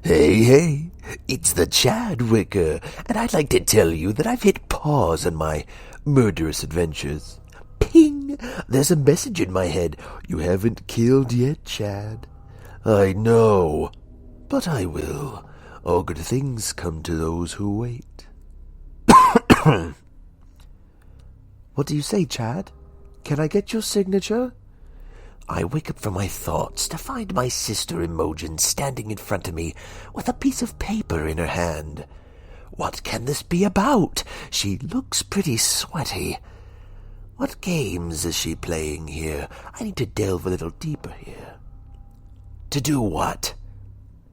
Hey, it's the Chadwicker, and I'd like to tell you that I've hit pause on my murderous adventures. Ping! There's a message in my head. You haven't killed yet, Chad. I know, but I will. All good things come to those who wait. What do you say, Chad? Can I get your signature? I wake up from my thoughts to find my sister Imogen standing in front of me with a piece of paper in her hand. What can this be about? She looks pretty sweaty. What games is she playing here? I need to delve a little deeper here. To do what?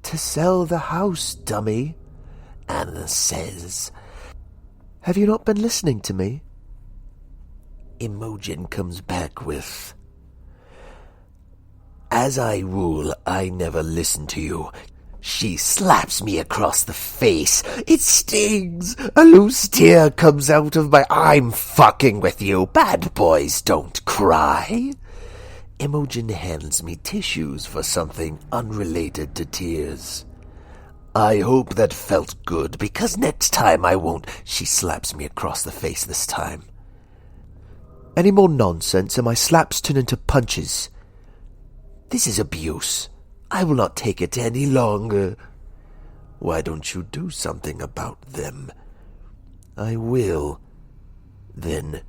To sell the house, dummy. Anna says. Have you not been listening to me? Imogen comes back with, as I rule, I never listen to you. She slaps me across the face. It stings. A loose tear comes out of my... I'm fucking with you. Bad boys don't cry. Imogen hands me tissues for something unrelated to tears. I hope that felt good, because next time I won't... She slaps me across the face this time. Any more nonsense and my slaps turn into punches. This is abuse. I will not take it any longer. Why don't you do something about them? I will. Then.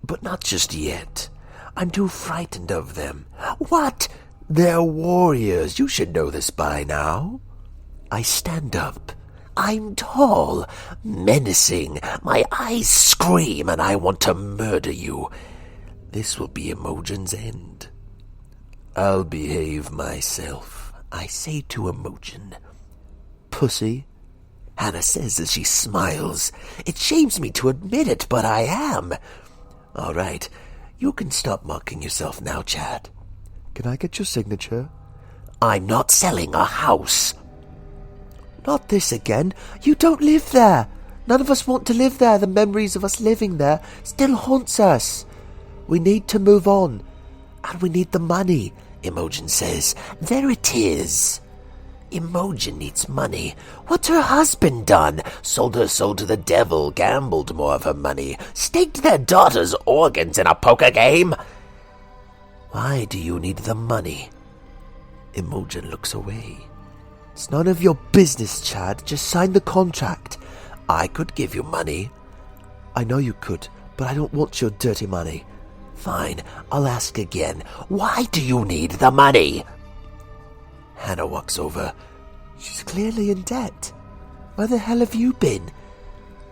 But not just yet. I'm too frightened of them. What? They're warriors. You should know this by now. I stand up. I'm tall, menacing. My eyes scream and I want to murder you. This will be Imogen's end. I'll behave myself, I say to Imogen. Pussy, Hannah says as she smiles. It shames me to admit it, but I am. All right, you can stop mocking yourself now, Chad. Can I get your signature? I'm not selling a house. Not this again. You don't live there. None of us want to live there. The memories of us living there still haunts us. We need to move on. And we need the money, Imogen says. There it is. Imogen needs money. What's her husband done? Sold her soul to the devil, gambled more of her money, staked their daughter's organs in a poker game. Why do you need the money? Imogen looks away. It's none of your business, Chad. Just sign the contract. I could give you money. I know you could, but I don't want your dirty money. Fine, I'll ask again. Why do you need the money? Hannah walks over. She's clearly in debt. Where the hell have you been?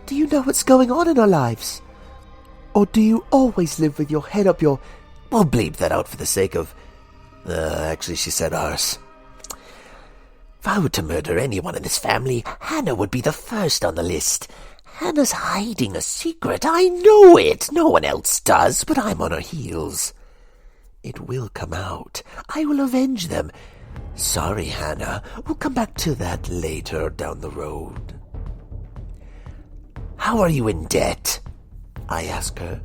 Do you know what's going on in our lives? Or do you always live with your head up your... We'll bleep that out for the sake of... actually, she said ours. If I were to murder anyone in this family, Hannah would be the first on the list. Hannah's hiding a secret. I know it. No one else does, but I'm on her heels. It will come out. I will avenge them. Sorry, Hannah. We'll come back to that later down the road. How are you in debt? I ask her.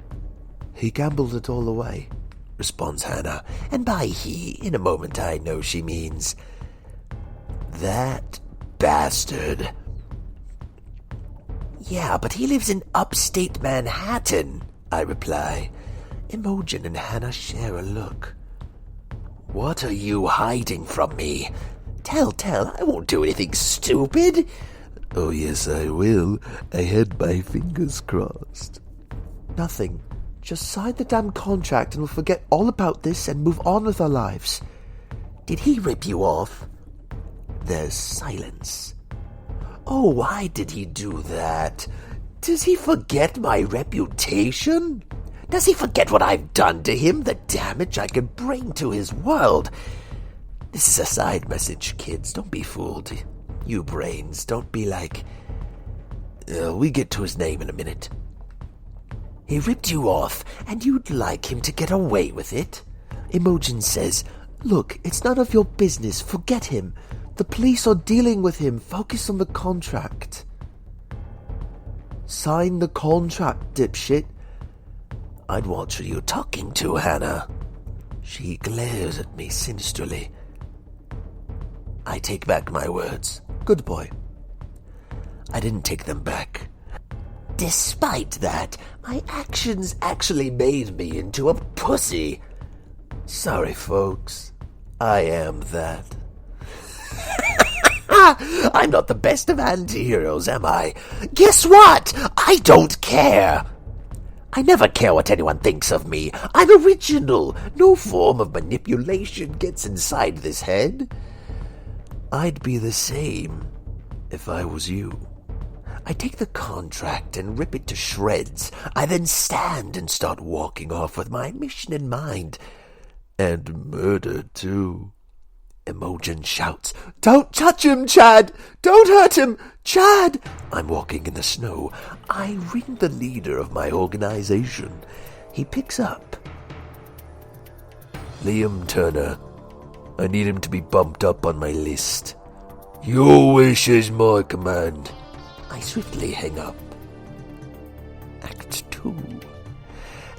He gambled it all away, responds Hannah. And by he, in a moment I know she means... that bastard. Yeah, but he lives in upstate Manhattan, I reply. Imogen and Hannah share a look. What are you hiding from me? Tell, I won't do anything stupid. Oh, yes, I will. I had my fingers crossed. Nothing. Just sign the damn contract and we'll forget all about this and move on with our lives. Did he rip you off? There's silence. Oh, why did he do that? Does he forget my reputation? Does he forget what I've done to him? The damage I could bring to his world? This is a side message, kids. Don't be fooled. You brains, don't be like... we get to his name in a minute. He ripped you off, and you'd like him to get away with it? Imogen says, Look, it's none of your business. Forget him. The police are dealing with him. Focus on the contract. Sign the contract, dipshit. I'd watch who you're talking to, Hannah. She glares at me sinisterly. I take back my words. good boy. I didn't take them back. Despite that, my actions actually made me into a pussy. Sorry, folks. I am that. I'm not the best of anti-heroes, am I? Guess what? I don't care. I never care what anyone thinks of me. I'm original. No form of manipulation gets inside this head. I'd be the same if I was you. I take the contract and rip it to shreds. I then stand and start walking off with my mission in mind. And murder, too. Imogen shouts, "Don't touch him, Chad! Don't hurt him, Chad!" I'm walking in the snow. I ring the leader of my organization. He picks up. Liam Turner. I need him to be bumped up on my list. Your wish is my command. I swiftly hang up. Act 2.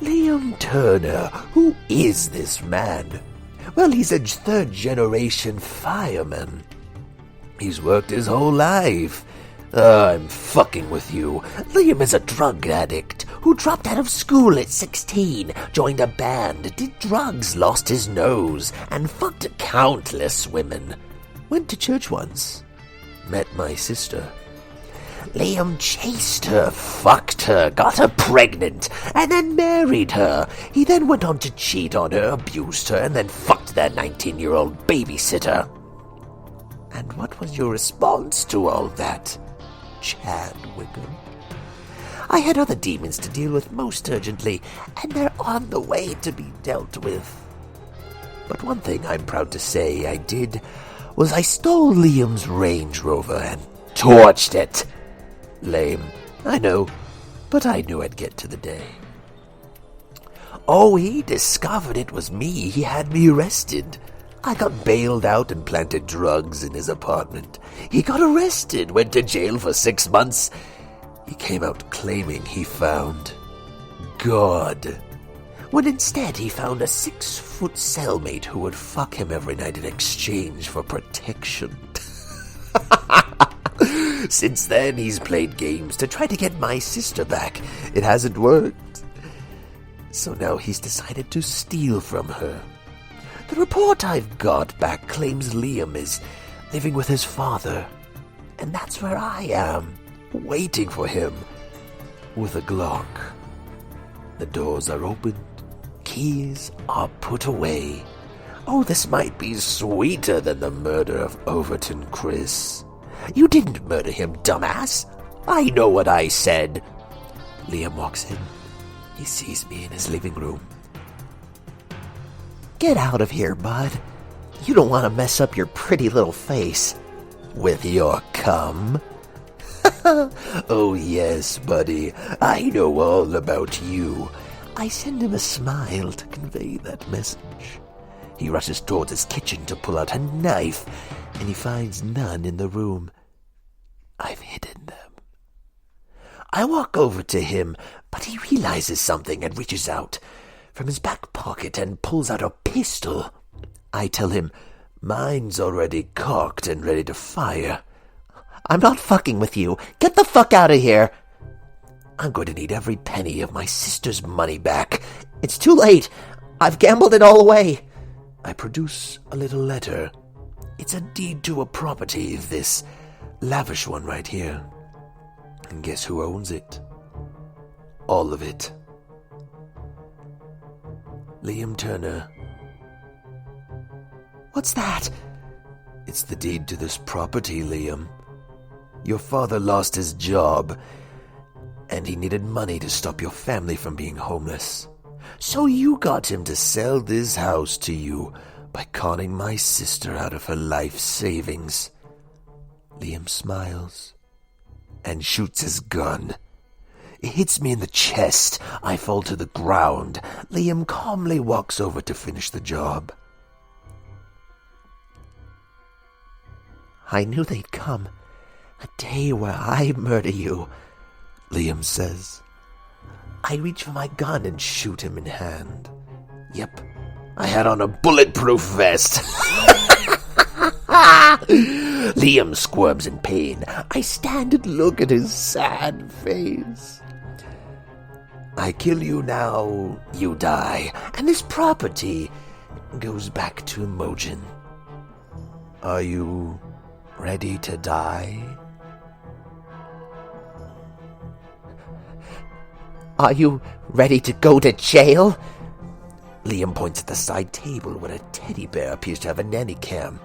Liam Turner. Who is this man? Well, he's a third-generation fireman. He's worked his whole life. I'm fucking with you. Liam is a drug addict who dropped out of school at 16, joined a band, did drugs, lost his nose, and fucked countless women. Went to church once. Met my sister. Liam chased her, fucked her, got her pregnant, and then married her. He then went on to cheat on her, abused her, and then fucked their 19-year-old babysitter. And what was your response to all that, Chad Wiggum? I had other demons to deal with most urgently, and they're on the way to be dealt with. But one thing I'm proud to say I did was I stole Liam's Range Rover and torched it. Lame, I know, but I knew I'd get to the day. Oh, he discovered it was me. He had me arrested. I got bailed out and planted drugs in his apartment. He got arrested, went to jail for 6 months. He came out claiming he found God, when instead he found a 6-foot cellmate who would fuck him every night in exchange for protection. Since then, he's played games to try to get my sister back. It hasn't worked. So now he's decided to steal from her. The report I've got back claims Liam is living with his father. And that's where I am, waiting for him, with a Glock. The doors are opened. Keys are put away. Oh, this might be sweeter than the murder of Overton Chris. You didn't murder him, dumbass. I know what I said. Liam walks in. He sees me in his living room. Get out of here, bud. You don't want to mess up your pretty little face with your cum. Oh, yes, buddy. I know all about you. I send him a smile to convey that message. He rushes towards his kitchen to pull out a knife, and he finds none in the room. I've hidden them. I walk over to him, but he realizes something and reaches out from his back pocket and pulls out a pistol. I tell him, mine's already cocked and ready to fire. I'm not fucking with you. Get the fuck out of here. I'm going to need every penny of my sister's money back. It's too late. I've gambled it all away. I produce a little letter. It's a deed to a property, this lavish one right here. And guess who owns it? All of it. Liam Turner. What's that? It's the deed to this property, Liam. Your father lost his job, and he needed money to stop your family from being homeless. So you got him to sell this house to you by conning my sister out of her life savings. Liam smiles and shoots his gun. It hits me in the chest. I fall to the ground. Liam calmly walks over to finish the job. I knew they'd come. A day where I murder you, Liam says. I reach for my gun and shoot him in hand. Yep, I had on a bulletproof vest. Liam squirms in pain. I stand and look at his sad face. I kill you now, you die, and this property goes back to Imogen. Are you ready to die? Are you ready to go to jail? Liam points at the side table where a teddy bear appears to have a nanny cam.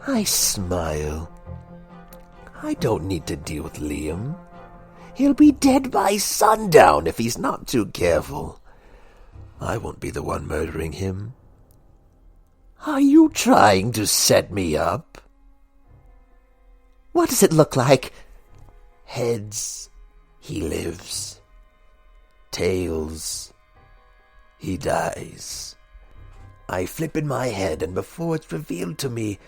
I smile. I don't need to deal with Liam. He'll be dead by sundown if he's not too careful. I won't be the one murdering him. Are you trying to set me up? What does it look like? Heads, he lives. Tails, he dies. I flip in my head, and before it's revealed to me,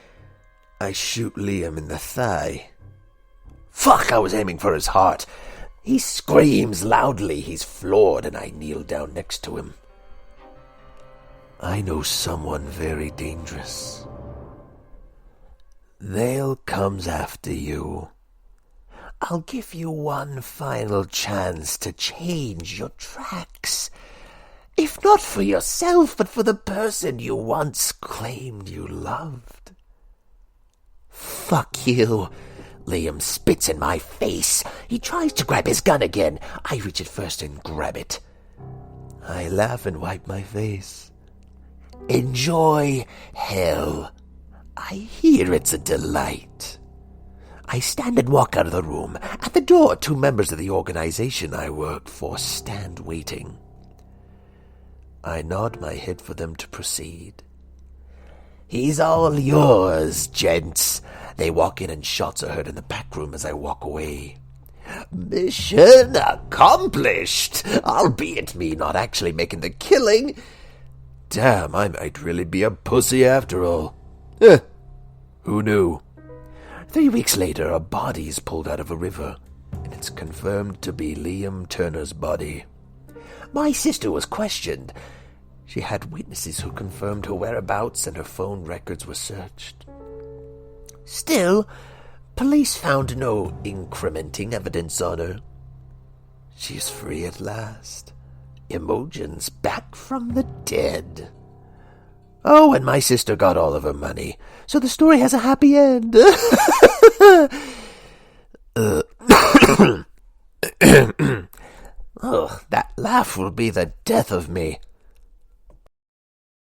I shoot Liam in the thigh. Fuck, I was aiming for his heart. He screams loudly. He's floored, and I kneel down next to him. I know someone very dangerous. They'll comes after you. I'll give you one final chance to change your tracks. If not for yourself, but for the person you once claimed you loved. Fuck you. Liam spits in my face. He tries to grab his gun again. I reach it first and grab it. I laugh and wipe my face. Enjoy hell. I hear it's a delight. I stand and walk out of the room. At the door, 2 members of the organization I work for stand waiting. I nod my head for them to proceed. He's all yours, gents. They walk in and shots are heard in the back room as I walk away. Mission accomplished, albeit me not actually making the killing. Damn, I might really be a pussy after all. Who knew? 3 weeks later, a body is pulled out of a river, and it's confirmed to be Liam Turner's body. My sister was questioned. She had witnesses who confirmed her whereabouts, and her phone records were searched. Still, police found no incriminating evidence on her. She's free at last. Imogen's back from the dead. Oh, and my sister got all of her money, so the story has a happy end. Oh, that laugh will be the death of me.